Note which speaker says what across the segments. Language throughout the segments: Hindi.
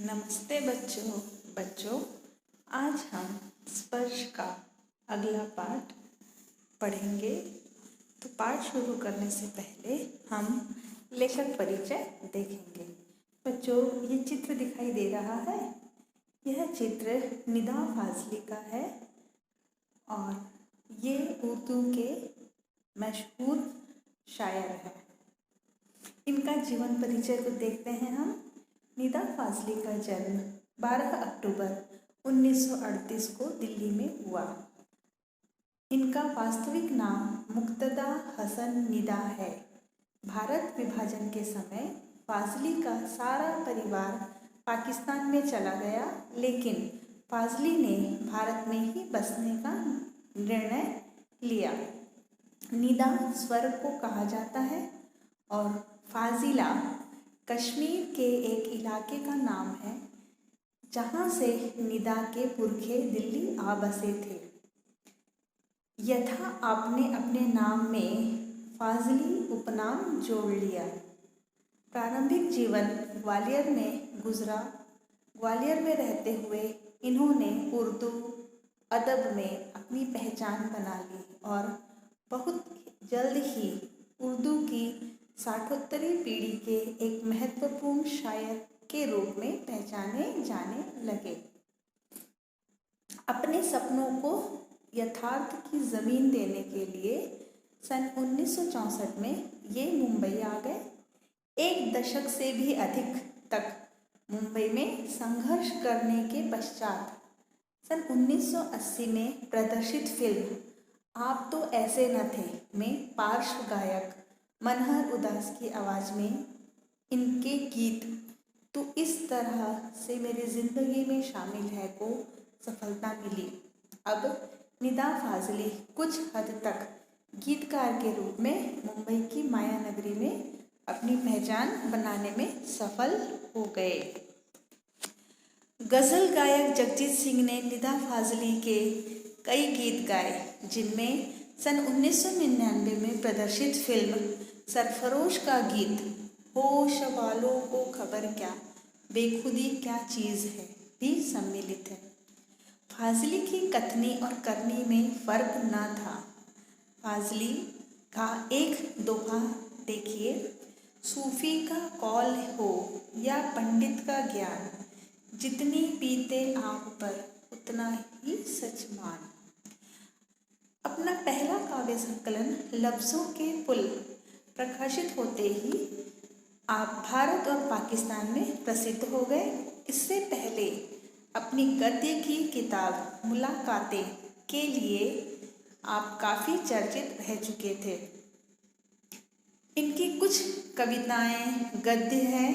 Speaker 1: नमस्ते बच्चों आज हम स्पर्श का अगला पाठ पढ़ेंगे। तो पाठ शुरू करने से पहले हम लेखक परिचय देखेंगे। बच्चों, ये चित्र दिखाई दे रहा है, यह चित्र निदा फाजली का है और ये उर्दू के मशहूर शायर हैं। इनका जीवन परिचय को देखते हैं हम। निदा फाजली का जन्म 12 अक्टूबर 1938 को दिल्ली में हुआ। इनका वास्तविक नाम मुक्तदा हसन निदा है। भारत विभाजन के समय फाजली का सारा परिवार पाकिस्तान में चला गया, लेकिन फाजली ने भारत में ही बसने का निर्णय लिया। निदा स्वर्ग को कहा जाता है और फाजिला कश्मीर के एक इलाके का नाम है, जहाँ से निदा के पुरखे दिल्ली आ बसे थे। यथा आपने अपने नाम में फाजली उपनाम जोड़ लिया। प्रारंभिक जीवन ग्वालियर में गुजरा। ग्वालियर में रहते हुए इन्होंने उर्दू अदब में अपनी पहचान बना ली और बहुत जल्द ही उर्दू की 60वीं पीढ़ी के एक महत्वपूर्ण शायर के रूप में पहचाने जाने लगे। अपने सपनों को यथार्थ की ज़मीन देने के लिए सन 1964 में ये मुंबई आ गए। एक दशक से भी अधिक तक मुंबई में संघर्ष करने के पश्चात सन 1980 में प्रदर्शित फिल्म आप तो ऐसे न थे में पार्श्व गायक मनहर उदास की आवाज़ में इनके गीत तो इस तरह से मेरी ज़िंदगी में शामिल है को सफलता मिली। अब निदा फाजली कुछ हद तक गीतकार के रूप में मुंबई की माया नगरी में अपनी पहचान बनाने में सफल हो गए। गज़ल गायक जगजीत सिंह ने निदा फाजली के कई गीत गाए, जिनमें सन 1999 में प्रदर्शित फिल्म सरफरोश का गीत होश वालों को खबर क्या, बेखुदी क्या चीज़ है भी सम्मिलित है। फाजली की कथनी और करनी में फ़र्क न था। फाजली का एक दोहा देखिए, सूफ़ी का कौल हो या पंडित का ज्ञान, जितनी पीते आप पर उतना ही सच मान। अपना पहला काव्य संकलन लफ्ज़ों के पुल प्रकाशित होते ही आप भारत और पाकिस्तान में प्रसिद्ध हो गए। इससे पहले अपनी गद्य की किताब मुलाकातें के लिए आप काफ़ी चर्चित रह चुके थे। इनकी कुछ कविताएं गद्य हैं,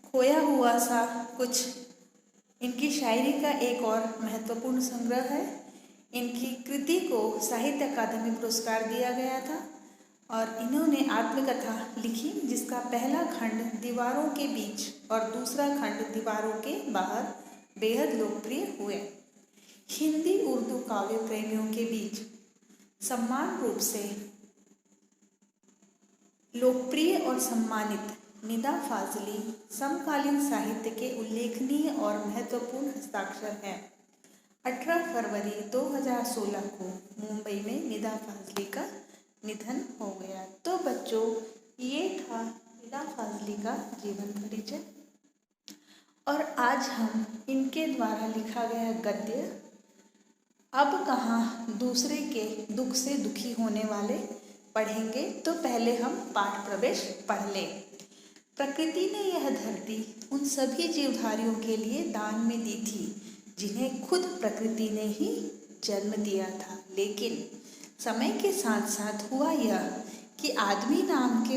Speaker 1: खोया हुआ सा कुछ इनकी शायरी का एक और महत्वपूर्ण संग्रह है। इनकी कृति को साहित्य अकादमी पुरस्कार दिया गया था और इन्होंने आत्मकथा लिखी, जिसका पहला खंड दीवारों के बीच और दूसरा खंड दीवारों के बाहर बेहद लोकप्रिय हुए। हिंदी उर्दू काव्य प्रेमियों के बीच समान रूप से लोकप्रिय और सम्मानित निदा फाजली समकालीन साहित्य के उल्लेखनीय और महत्वपूर्ण हस्ताक्षर हैं। 18 फरवरी 2016 को मुंबई में निदा फाजली का निधन हो गया। तो बच्चों, ये था निदा फाजली का जीवन परिचय और आज हम इनके द्वारा लिखा गया गद्य अब कहाँ दूसरे के दुख से दुखी होने वाले पढ़ेंगे। तो पहले हम पाठ प्रवेश पढ़ लें। प्रकृति ने यह धरती उन सभी जीवधारियों के लिए दान में दी थी जिन्हें खुद प्रकृति ने ही जन्म दिया था, लेकिन समय के साथ साथ हुआ यह कि आदमी नाम के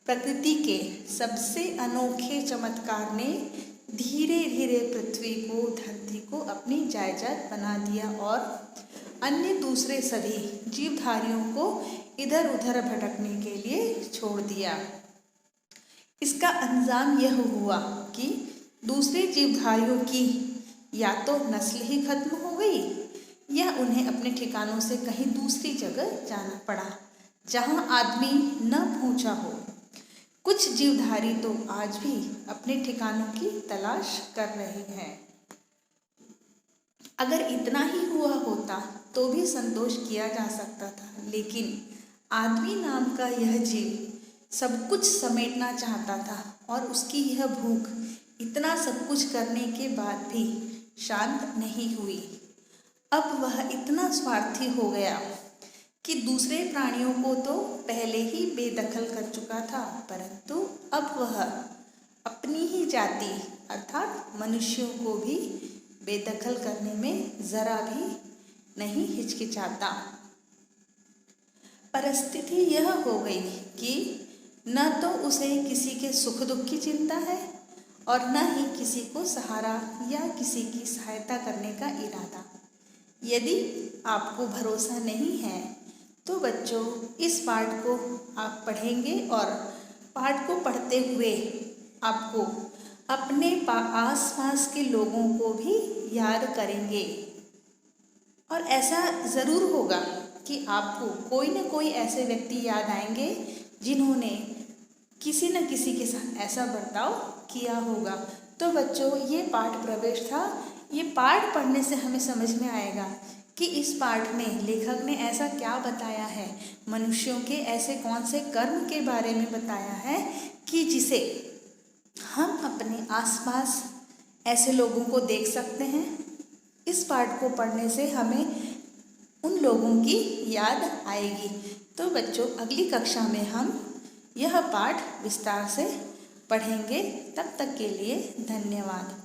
Speaker 1: प्रकृति के सबसे अनोखे चमत्कार ने धीरे धीरे पृथ्वी को, धरती को अपनी जायदाद बना दिया और अन्य दूसरे सभी जीवधारियों को इधर उधर भटकने के लिए छोड़ दिया। इसका अंजाम यह हुआ कि दूसरे जीवधारियों की या तो नस्ल ही खत्म हो गई या उन्हें अपने ठिकानों से कहीं दूसरी जगह जाना पड़ा, जहां आदमी न पहुंचा हो। कुछ जीवधारी तो आज भी अपने ठिकानों की तलाश कर रहे हैं। अगर इतना ही हुआ होता तो भी संतोष किया जा सकता था, लेकिन आदमी नाम का यह जीव सब कुछ समेटना चाहता था और उसकी यह भूख इतना सब कुछ करने के बाद भी शांत नहीं हुई। अब वह इतना स्वार्थी हो गया कि दूसरे प्राणियों को तो पहले ही बेदखल कर चुका था, परंतु अब वह अपनी ही जाति अर्थात मनुष्यों को भी बेदखल करने में जरा भी नहीं हिचकिचाता। परिस्थिति यह हो गई कि न तो उसे किसी के सुख दुख की चिंता है और न ही किसी को सहारा या किसी की सहायता करने का इरादा। यदि आपको भरोसा नहीं है तो बच्चों, इस पाठ को आप पढ़ेंगे और पाठ को पढ़ते हुए आपको अपने आसपास के लोगों को भी याद करेंगे और ऐसा ज़रूर होगा कि आपको कोई न कोई ऐसे व्यक्ति याद आएंगे जिन्होंने किसी न किसी के साथ ऐसा बर्ताव किया होगा। तो बच्चों, ये पाठ प्रवेश था। ये पाठ पढ़ने से हमें समझ में आएगा कि इस पाठ में लेखक ने ऐसा क्या बताया है, मनुष्यों के ऐसे कौन से कर्म के बारे में बताया है कि जिसे हम अपने आसपास ऐसे लोगों को देख सकते हैं। इस पाठ को पढ़ने से हमें उन लोगों की याद आएगी। तो बच्चों, अगली कक्षा में हम यह पाठ विस्तार से पढ़ेंगे। तब तक के लिए धन्यवाद।